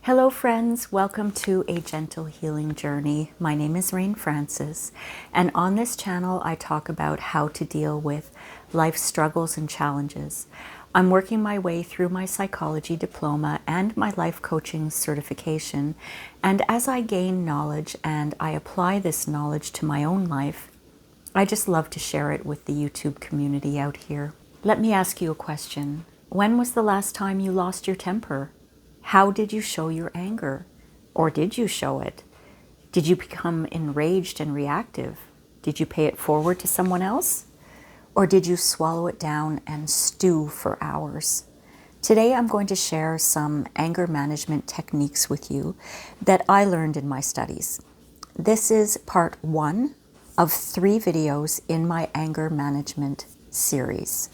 Hello friends, welcome to A Gentle Healing Journey. My name is Rain Francis, and on this channel I talk about how to deal with life struggles and challenges. I'm working my way through my psychology diploma and my life coaching certification, and as I gain knowledge and I apply this knowledge to my own life, I just love to share it with the YouTube community out here. Let me ask you a question. When was the last time you lost your temper? How did you show your anger? Or did you show it? Did you become enraged and reactive? Did you pay it forward to someone else? Or did you swallow it down and stew for hours? Today I'm going to share some anger management techniques with you that I learned in my studies. This is part 1 of 3 videos in my anger management series.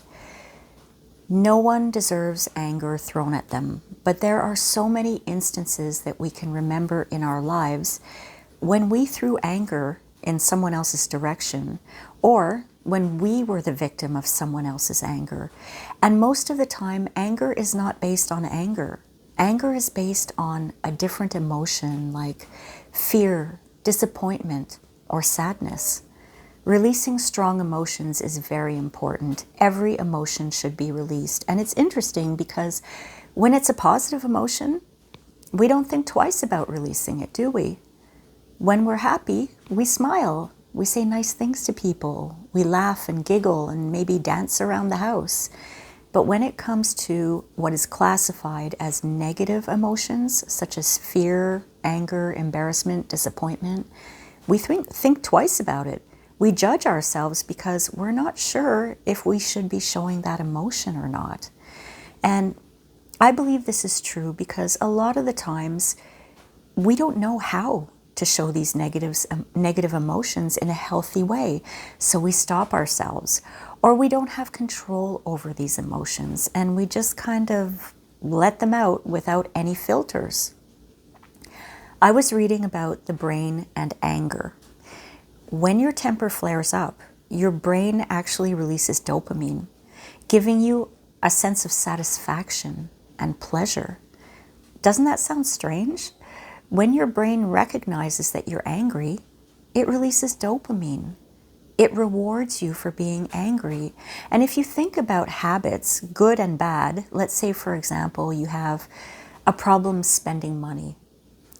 No one deserves anger thrown at them, but there are so many instances that we can remember in our lives when we threw anger in someone else's direction, or when we were the victim of someone else's anger. And most of the time, anger is not based on anger. Anger is based on a different emotion like fear, disappointment, or sadness. Releasing strong emotions is very important. Every emotion should be released. And it's interesting because when it's a positive emotion, we don't think twice about releasing it, do we? When we're happy, we smile. We say nice things to people. We laugh and giggle and maybe dance around the house. But when it comes to what is classified as negative emotions, such as fear, anger, embarrassment, disappointment, we think twice about it. We judge ourselves because we're not sure if we should be showing that emotion or not. And I believe this is true because a lot of the times we don't know how to show these negative emotions in a healthy way. So we stop ourselves, or we don't have control over these emotions and we just kind of let them out without any filters. I was reading about the brain and anger. When your temper flares up, your brain actually releases dopamine, giving you a sense of satisfaction and pleasure. Doesn't that sound strange? When your brain recognizes that you're angry, it releases dopamine. It rewards you for being angry. And if you think about habits, good and bad, let's say, for example, you have a problem spending money.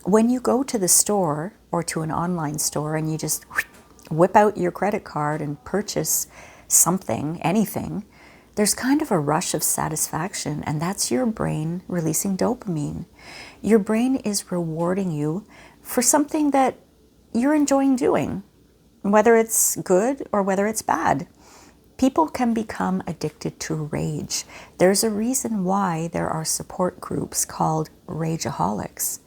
When you go to the store or to an online store and you just whip out your credit card and purchase something, anything, there's kind of a rush of satisfaction, and that's your brain releasing dopamine. Your brain is rewarding you for something that you're enjoying doing, whether it's good or whether it's bad. People can become addicted to rage. There's a reason why there are support groups called rageaholics.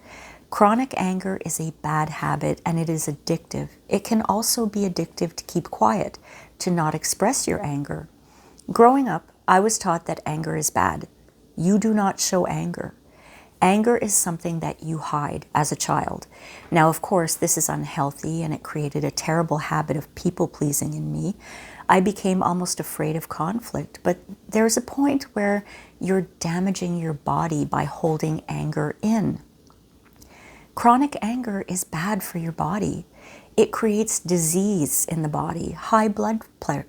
Chronic anger is a bad habit and it is addictive. It can also be addictive to keep quiet, to not express your anger. Growing up, I was taught that anger is bad. You do not show anger. Anger is something that you hide as a child. Now, of course, this is unhealthy and it created a terrible habit of people-pleasing in me. I became almost afraid of conflict, but there's a point where you're damaging your body by holding anger in. Chronic anger is bad for your body. It creates disease in the body, high blood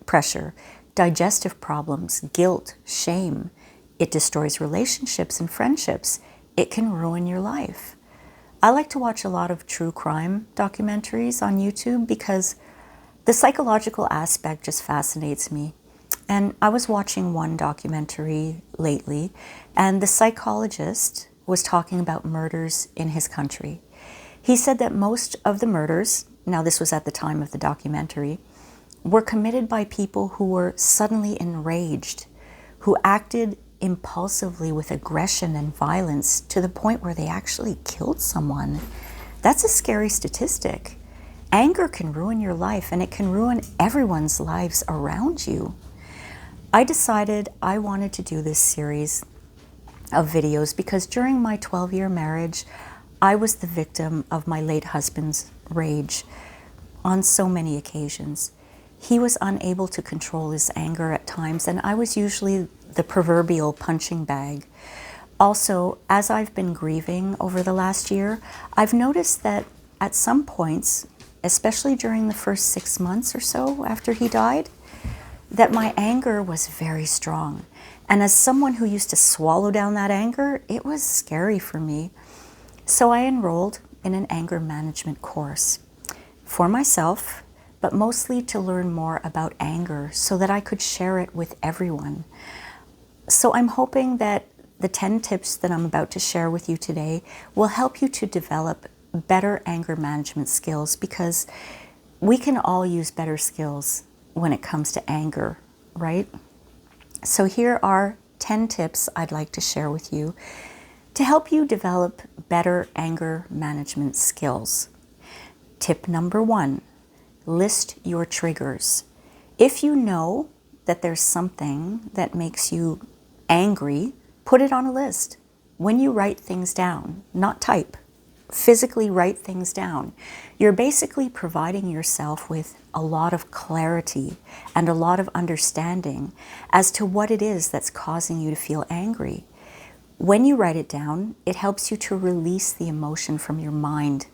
pressure, digestive problems, guilt, shame. It destroys relationships and friendships. It can ruin your life. I like to watch a lot of true crime documentaries on YouTube because the psychological aspect just fascinates me. And I was watching one documentary lately, and the psychologist was talking about murders in his country. He said that most of the murders, now this was at the time of the documentary, were committed by people who were suddenly enraged, who acted impulsively with aggression and violence to the point where they actually killed someone. That's a scary statistic. Anger can ruin your life and it can ruin everyone's lives around you. I decided I wanted to do this series of videos because during my 12-year marriage, I was the victim of my late husband's rage on so many occasions. He was unable to control his anger at times, and I was usually the proverbial punching bag. Also, as I've been grieving over the last year, I've noticed that at some points, especially during the first 6 months or so after he died, that my anger was very strong. And as someone who used to swallow down that anger, it was scary for me. So I enrolled in an anger management course for myself, but mostly to learn more about anger so that I could share it with everyone. So I'm hoping that the 10 tips that I'm about to share with you today will help you to develop better anger management skills, because we can all use better skills when it comes to anger, right? So here are 10 tips I'd like to share with you to help you develop better anger management skills. Tip number 1, list your triggers. If you know that there's something that makes you angry, put it on a list. When you write things down, not type, physically write things down, you're basically providing yourself with a lot of clarity and a lot of understanding as to what it is that's causing you to feel angry. When you write it down, it helps you to release the emotion from your mind.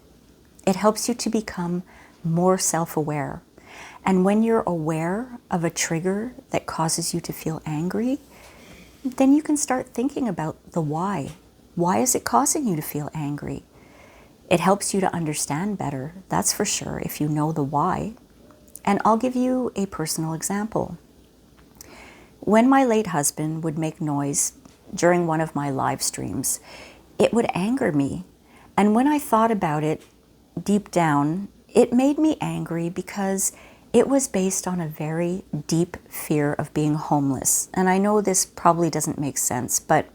It helps you to become more self-aware. And when you're aware of a trigger that causes you to feel angry, then you can start thinking about the why. Why is it causing you to feel angry? It helps you to understand better, that's for sure, if you know the why. And I'll give you a personal example. When my late husband would make noise during one of my live streams, it would anger me. And when I thought about it deep down, it made me angry because it was based on a very deep fear of being homeless. And I know this probably doesn't make sense, but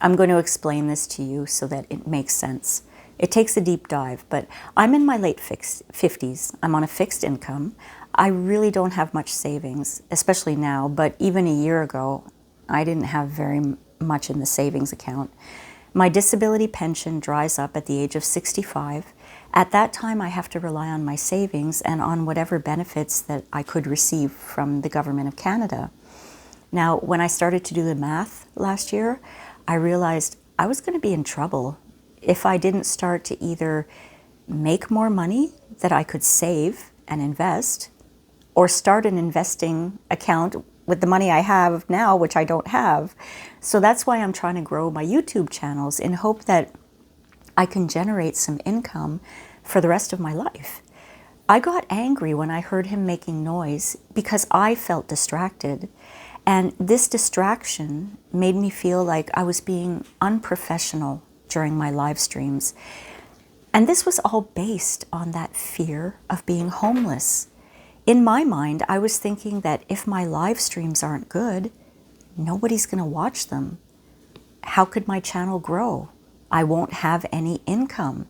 I'm going to explain this to you so that it makes sense. It takes a deep dive, but I'm in my late 50s. I'm on a fixed income. I really don't have much savings, especially now, but even a year ago, I didn't have very much in the savings account. My disability pension dries up at the age of 65. At that time, I have to rely on my savings and on whatever benefits that I could receive from the Government of Canada. Now, when I started to do the math last year, I realized I was going to be in trouble if I didn't start to either make more money that I could save and invest, or start an investing account with the money I have now, which I don't have. So that's why I'm trying to grow my YouTube channels in hope that I can generate some income for the rest of my life. I got angry when I heard him making noise because I felt distracted. And this distraction made me feel like I was being unprofessional during my live streams. And this was all based on that fear of being homeless. In my mind, I was thinking that if my live streams aren't good, nobody's going to watch them. How could my channel grow? I won't have any income.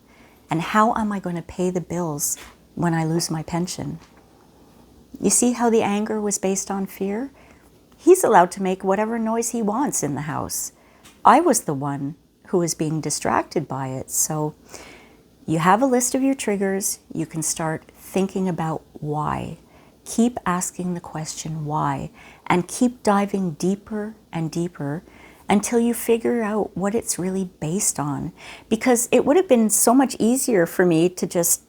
And how am I going to pay the bills when I lose my pension? You see how the anger was based on fear? He's allowed to make whatever noise he wants in the house. I was the one who was being distracted by it. So you have a list of your triggers. You can start thinking about why. Keep asking the question why, and keep diving deeper and deeper until you figure out what it's really based on. Because it would have been so much easier for me to just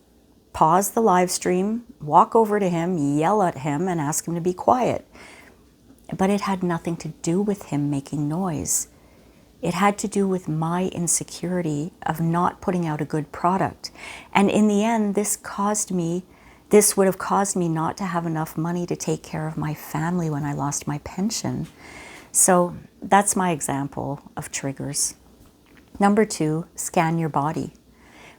pause the live stream, walk over to him, yell at him, and ask him to be quiet. But it had nothing to do with him making noise. It had to do with my insecurity of not putting out a good product. And in the end, this would have caused me not to have enough money to take care of my family when I lost my pension. So that's my example of triggers. Number 2, scan your body.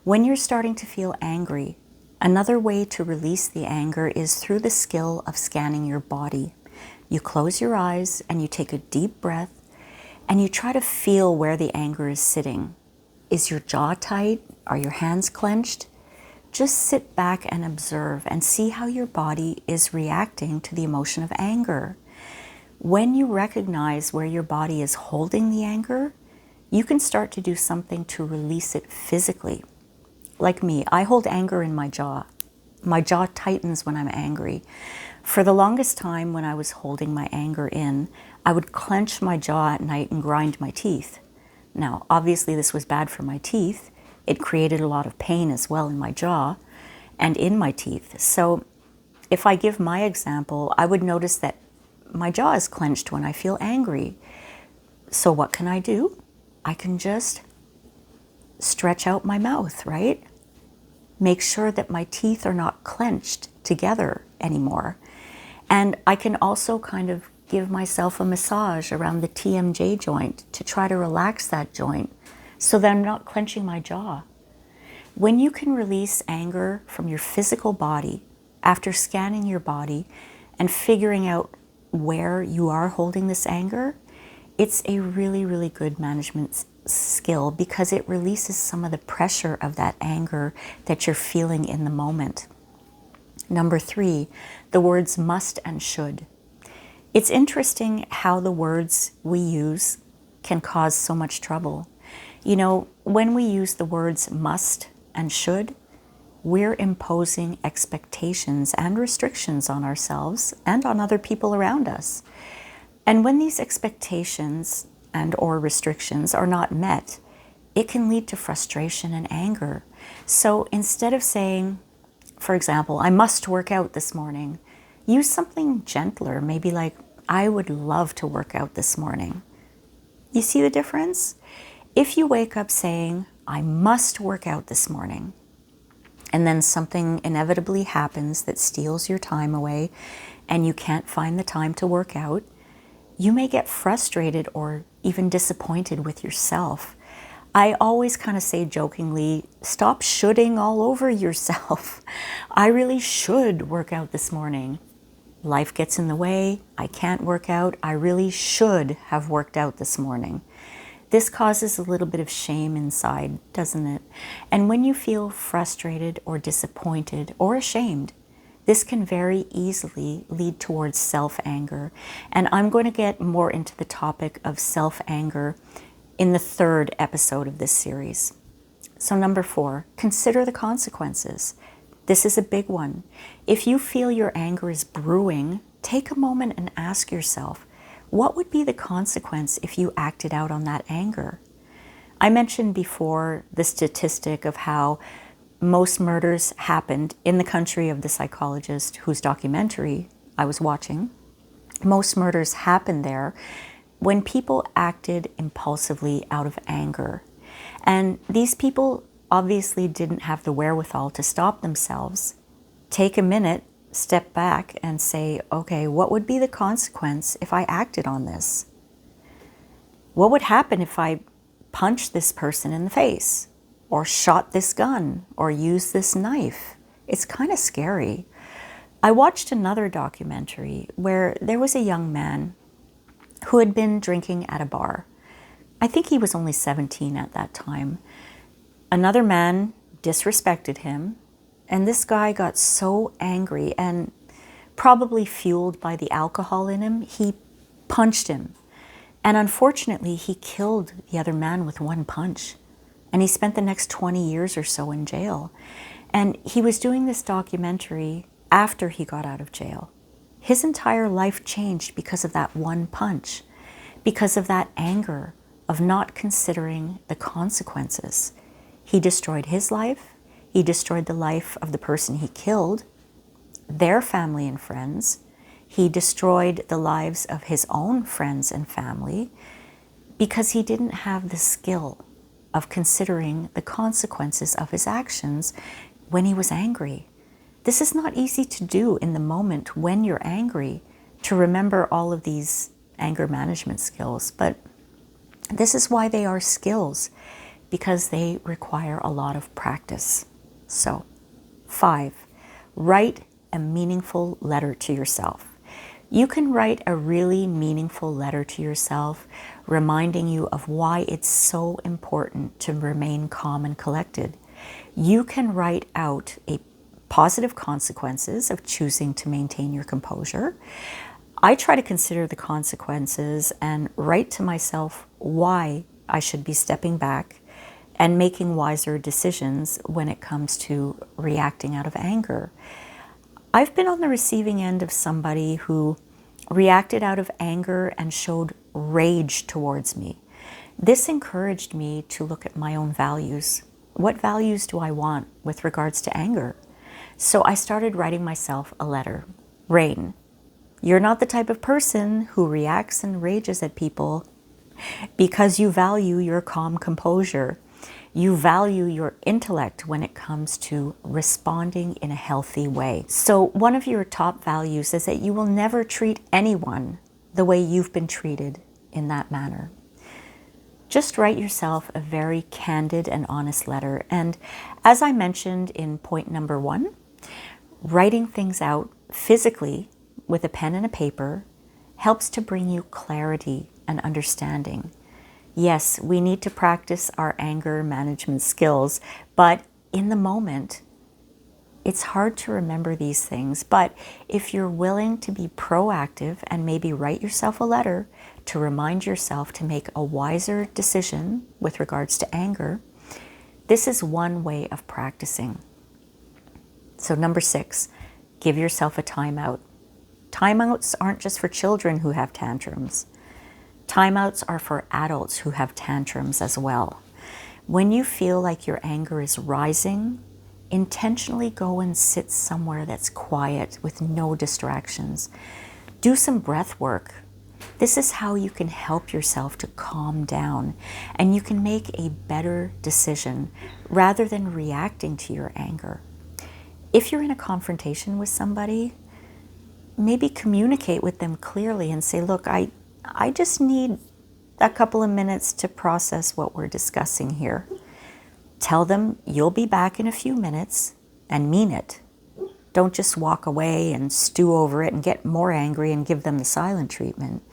When you're starting to feel angry, another way to release the anger is through the skill of scanning your body. You close your eyes and you take a deep breath and you try to feel where the anger is sitting. Is your jaw tight? Are your hands clenched? Just sit back and observe and see how your body is reacting to the emotion of anger. When you recognize where your body is holding the anger, you can start to do something to release it physically. Like me, I hold anger in my jaw. My jaw tightens when I'm angry. For the longest time when I was holding my anger in, I would clench my jaw at night and grind my teeth. Now, obviously this was bad for my teeth. It created a lot of pain as well in my jaw and in my teeth. So if I give my example, I would notice that my jaw is clenched when I feel angry. So what can I do? I can just stretch out my mouth, right? Make sure that my teeth are not clenched together anymore. And I can also kind of give myself a massage around the TMJ joint to try to relax that joint so that I'm not clenching my jaw. When you can release anger from your physical body after scanning your body and figuring out where you are holding this anger, it's a really, really good management skill because it releases some of the pressure of that anger that you're feeling in the moment. Number 3, the words must and should. It's interesting how the words we use can cause so much trouble. You know, when we use the words must and should, we're imposing expectations and restrictions on ourselves and on other people around us. And when these expectations and or restrictions are not met, it can lead to frustration and anger. So instead of saying, for example, I must work out this morning, use something gentler, maybe like, I would love to work out this morning. You see the difference? If you wake up saying, I must work out this morning, and then something inevitably happens that steals your time away and you can't find the time to work out, you may get frustrated or even disappointed with yourself. I always kind of say jokingly, stop shoulding all over yourself. I really should work out this morning. Life gets in the way. I can't work out. I really should have worked out this morning. This causes a little bit of shame inside, doesn't it? And when you feel frustrated or disappointed or ashamed, this can very easily lead towards self-anger. And I'm going to get more into the topic of self-anger in the 3rd episode of this series. So number 4, consider the consequences. This is a big one. If you feel your anger is brewing, take a moment and ask yourself, what would be the consequence if you acted out on that anger? I mentioned before the statistic of how most murders happened in the country of the psychologist whose documentary I was watching. Most murders happened there when people acted impulsively out of anger. And these people obviously didn't have the wherewithal to stop themselves. Take a minute, step back and say, okay, what would be the consequence if I acted on this? What would happen if I punched this person in the face or shot this gun or used this knife? It's kind of scary. I watched another documentary where there was a young man who had been drinking at a bar. I think he was only 17 at that time. Another man disrespected him, and this guy got so angry and probably fueled by the alcohol in him, he punched him. And unfortunately, he killed the other man with one punch. And he spent the next 20 years or so in jail. And he was doing this documentary after he got out of jail. His entire life changed because of that one punch, because of that anger of not considering the consequences. He destroyed his life. He destroyed the life of the person he killed, their family and friends. He destroyed the lives of his own friends and family because he didn't have the skill of considering the consequences of his actions when he was angry. This is not easy to do in the moment when you're angry, to remember all of these anger management skills, but this is why they are skills, because they require a lot of practice. So, 5, write a meaningful letter to yourself. You can write a really meaningful letter to yourself, reminding you of why it's so important to remain calm and collected. You can write out a positive consequences of choosing to maintain your composure. I try to consider the consequences and write to myself why I should be stepping back and making wiser decisions when it comes to reacting out of anger. I've been on the receiving end of somebody who reacted out of anger and showed rage towards me. This encouraged me to look at my own values. What values do I want with regards to anger? So I started writing myself a letter. Rain, you're not the type of person who reacts and rages at people because you value your calm composure. You value your intellect when it comes to responding in a healthy way. So one of your top values is that you will never treat anyone the way you've been treated in that manner. Just write yourself a very candid and honest letter. And as I mentioned in point number 1, writing things out physically with a pen and a paper helps to bring you clarity and understanding. Yes, we need to practice our anger management skills, but in the moment, it's hard to remember these things. But if you're willing to be proactive and maybe write yourself a letter to remind yourself to make a wiser decision with regards to anger, this is one way of practicing. So number 6, give yourself a timeout. Timeouts aren't just for children who have tantrums. Timeouts are for adults who have tantrums as well. When you feel like your anger is rising, intentionally go and sit somewhere that's quiet with no distractions. Do some breath work. This is how you can help yourself to calm down, and you can make a better decision rather than reacting to your anger. If you're in a confrontation with somebody, maybe communicate with them clearly and say, look, I just need a couple of minutes to process what we're discussing here. Tell them you'll be back in a few minutes and mean it. Don't just walk away and stew over it and get more angry and give them the silent treatment.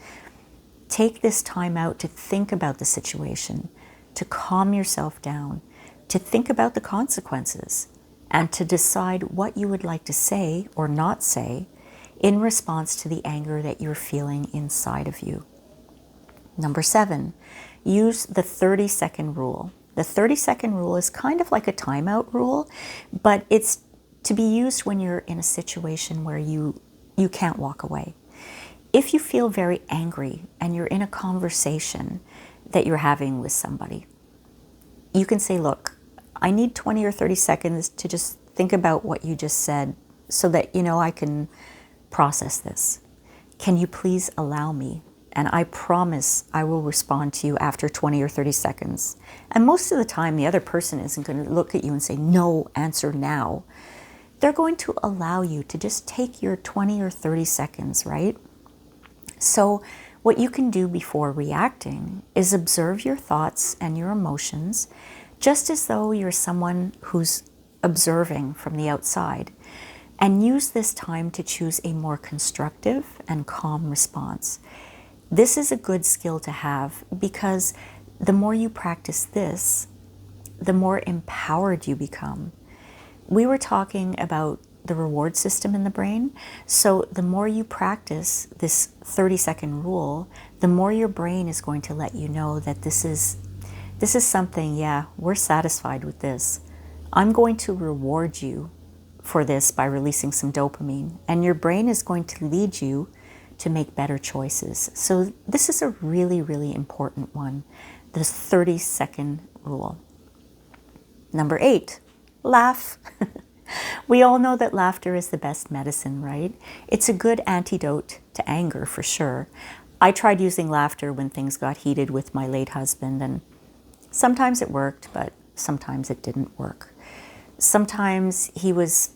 Take this time out to think about the situation, to calm yourself down, to think about the consequences, and to decide what you would like to say or not say in response to the anger that you're feeling inside of you. Number 7, use the 30-second rule. The 30-second rule is kind of like a timeout rule, but it's to be used when you're in a situation where you can't walk away. If you feel very angry and you're in a conversation that you're having with somebody, you can say, look, I need 20 or 30 seconds to just think about what you just said so that, I can process this. Can you please allow me? And I promise I will respond to you after 20 or 30 seconds. And most of the time, the other person isn't going to look at you and say, no, answer now. They're going to allow you to just take your 20 or 30 seconds, right? So what you can do before reacting is observe your thoughts and your emotions, just as though you're someone who's observing from the outside. And use this time to choose a more constructive and calm response. This is a good skill to have because the more you practice this, the more empowered you become. We were talking about the reward system in the brain. So the more you practice this 30-second rule, the more your brain is going to let you know that this is something, yeah, we're satisfied with this. I'm going to reward you for this by releasing some dopamine, and your brain is going to lead you to make better choices. So this is a really, really important one, this 30-second rule. Number 8, laugh. We all know that laughter is the best medicine, right? It's a good antidote to anger for sure. I tried using laughter when things got heated with my late husband, and sometimes it worked, but sometimes it didn't work. Sometimes he was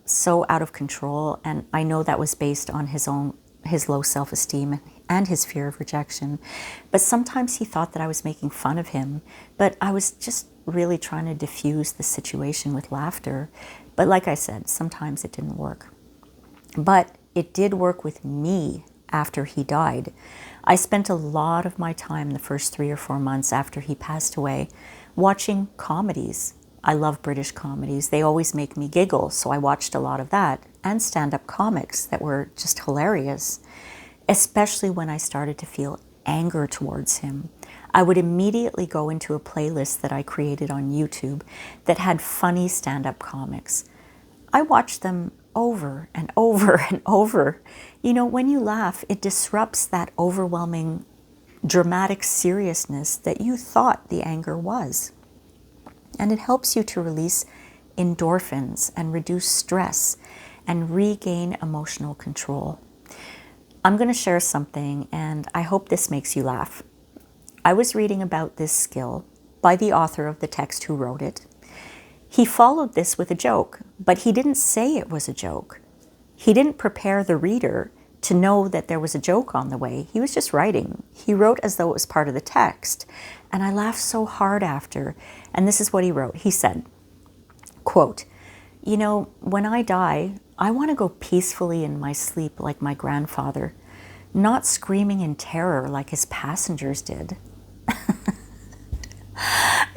so out of control, and I know that was based on his low self-esteem and his fear of rejection. But sometimes he thought that I was making fun of him, but I was just really trying to diffuse the situation with laughter. But like I said, sometimes it didn't work. But it did work with me after he died. I spent a lot of my time the first 3 or 4 months after he passed away watching comedies. I love British comedies. They always make me giggle, so I watched a lot of that, and stand-up comics that were just hilarious, especially when I started to feel anger towards him. I would immediately go into a playlist that I created on YouTube that had funny stand-up comics. I watched them over and over and over. You know, when you laugh, it disrupts that overwhelming dramatic seriousness that you thought the anger was. And it helps you to release endorphins and reduce stress and regain emotional control. I'm going to share something, and I hope this makes you laugh. I was reading about this skill by the author of the text who wrote it. He followed this with a joke, but he didn't say it was a joke. He didn't prepare the reader to know that there was a joke on the way. He was just writing. He wrote as though it was part of the text. And I laughed so hard after. And this is what he wrote. He said, quote, "You know, when I die, I want to go peacefully in my sleep like my grandfather, not screaming in terror like his passengers did."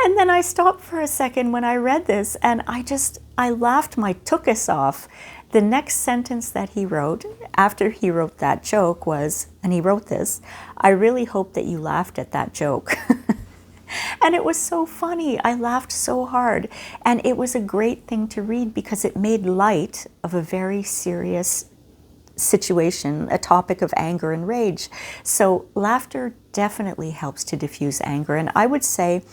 And then I stopped for a second when I read this, and I laughed my tuchus off. The next sentence that he wrote, after he wrote that joke was, and he wrote this, "I really hope that you laughed at that joke." And it was so funny. I laughed so hard. And it was a great thing to read because it made light of a very serious situation, a topic of anger and rage. So laughter definitely helps to diffuse anger. And I would say,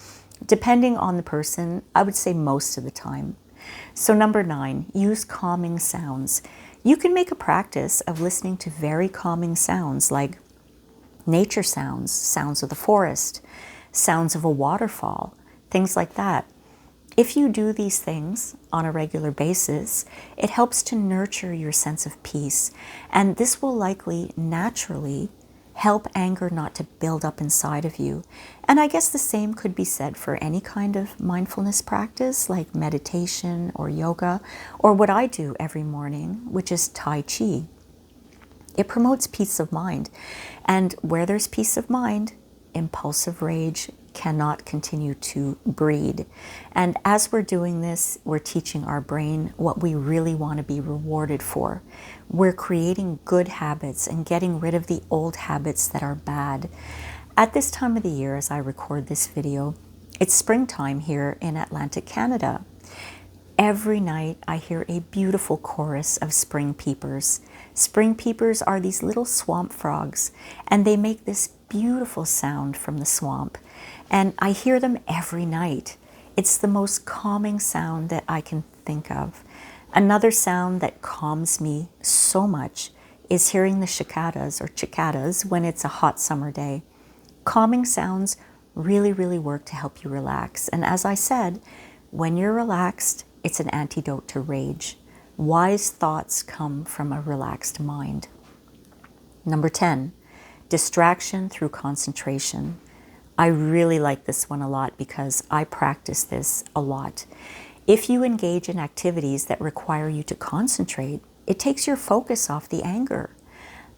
depending on the person, I would say most of the time. So number 9, use calming sounds. You can make a practice of listening to very calming sounds like nature sounds, sounds of the forest, sounds of a waterfall, things like that. If you do these things on a regular basis, it helps to nurture your sense of peace. And this will likely naturally help anger not to build up inside of you. And I guess the same could be said for any kind of mindfulness practice like meditation or yoga, or what I do every morning, which is Tai Chi. It promotes peace of mind. And where there's peace of mind, impulsive rage cannot continue to breed. And as we're doing this, we're teaching our brain what we really want to be rewarded for. We're creating good habits and getting rid of the old habits that are bad. At this time of the year, as I record this video, it's springtime here in Atlantic Canada. Every night I hear a beautiful chorus of spring peepers. Spring peepers are these little swamp frogs, and they make this beautiful sound from the swamp. And I hear them every night. It's the most calming sound that I can think of. Another sound that calms me so much is hearing the cicadas when it's a hot summer day. Calming sounds really, really work to help you relax. And as I said, when you're relaxed, it's an antidote to rage. Wise thoughts come from a relaxed mind. Number 10, distraction through concentration. I really like this one a lot because I practice this a lot. If you engage in activities that require you to concentrate, it takes your focus off the anger.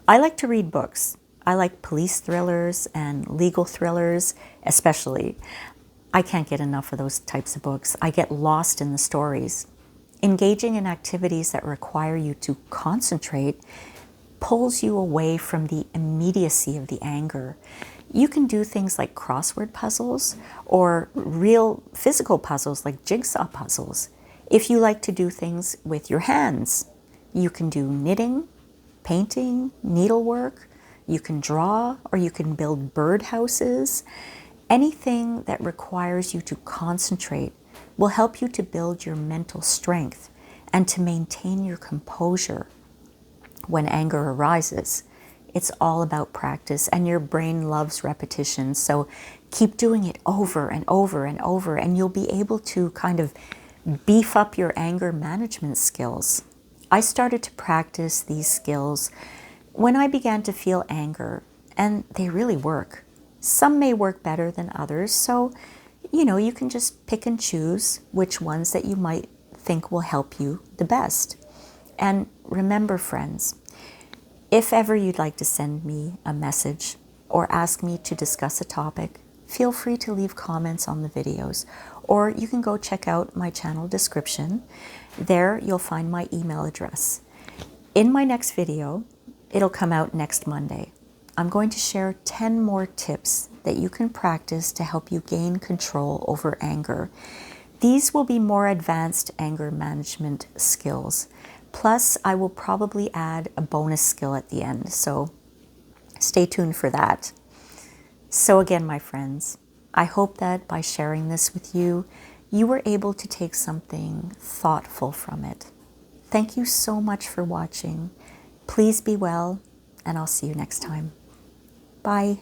I like to read books. I like police thrillers and legal thrillers, especially. I can't get enough of those types of books. I get lost in the stories. Engaging in activities that require you to concentrate pulls you away from the immediacy of the anger. You can do things like crossword puzzles or real physical puzzles like jigsaw puzzles. If you like to do things with your hands, you can do knitting, painting, needlework, you can draw, or you can build birdhouses. Anything that requires you to concentrate will help you to build your mental strength and to maintain your composure when anger arises. It's all about practice, and your brain loves repetition. So keep doing it over and over and over, and you'll be able to kind of beef up your anger management skills. I started to practice these skills when I began to feel anger, and they really work. Some may work better than others, so you can just pick and choose which ones that you might think will help you the best. And remember, friends, if ever you'd like to send me a message or ask me to discuss a topic, feel free to leave comments on the videos, or you can go check out my channel description. There you'll find my email address. In my next video, it'll come out next Monday, I'm going to share 10 more tips that you can practice to help you gain control over anger. These will be more advanced anger management skills. Plus, I will probably add a bonus skill at the end, so stay tuned for that. So again, my friends, I hope that by sharing this with you, you were able to take something thoughtful from it. Thank you so much for watching. Please be well, and I'll see you next time. Bye.